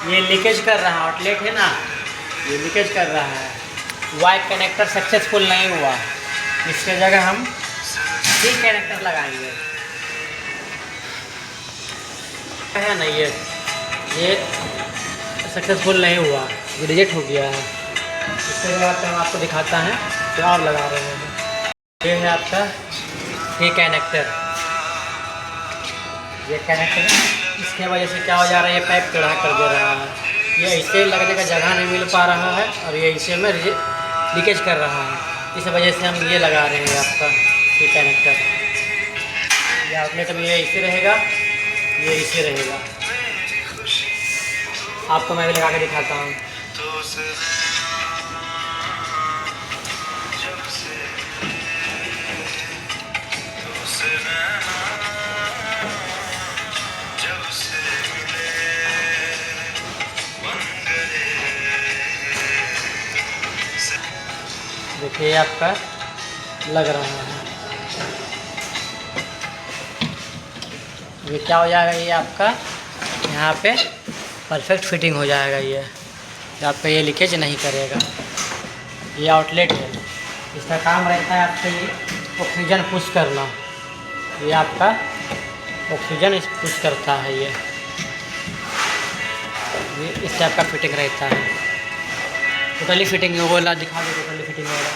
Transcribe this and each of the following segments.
ये लीकेज कर रहा है, आउटलेट है ना, ये लीकेज कर रहा है। वाई कनेक्टर सक्सेसफुल नहीं हुआ, इसके जगह हम सी कनेक्टर लगाएंगे। है ना, ये सक्सेसफुल नहीं हुआ, ये रिजेक्ट हो गया है। इसके बाद हम आपको दिखाता है क्या और लगा रहे हैं। ये है आपका सी कनेक्टर, ये कनेक्टर इसके वजह से क्या हो जा रहा है, ये पाइप टेढ़ा कर दे रहा है। ये इसे लगने का जगह नहीं मिल पा रहा है और ये इसे में लीकेज कर रहा है। इस वजह से हम ये लगा रहे हैं आपका ये कनेक्टर। ये आउटलेट में ये इसे रहेगा, ये इसे रहेगा। आपको मैं भी लगा के दिखाता हूँ। देखिए आपका लग रहा है, ये क्या हो जाएगा, ये आपका यहाँ पे परफेक्ट फिटिंग हो जाएगा। ये आपका ये लीकेज नहीं करेगा। ये आउटलेट है, इसका काम रहता है आपका ये ऑक्सीजन पुश करना। ये आपका ऑक्सीजन पुश करता है। ये इस टाइप का फिटिंग रहता है। टोटली फिटिंग है, वो ला दिखा दो, टोटली फिटिंग होगा।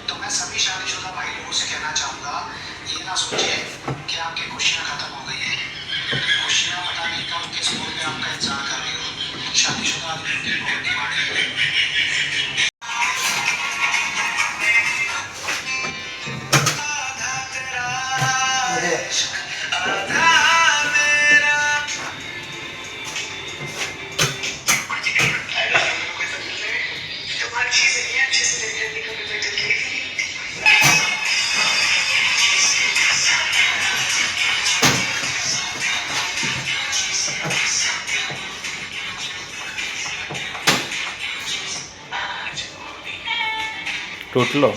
तो मैं सभी शादीशुदा भाई लोगों से कहना चाहूँगा, ये ना सोचिए कि आपकी खुशियाँ खत्म हो गई हैं। खुशियाँ पता नहीं कब किस मोड़ पे आपका इंतजार कर रही हो। शादीशुदा आदमी की बहुत डिमांड है। टोटलो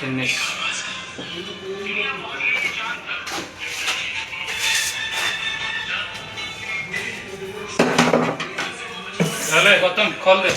फिनिश। गौतम खोल दे।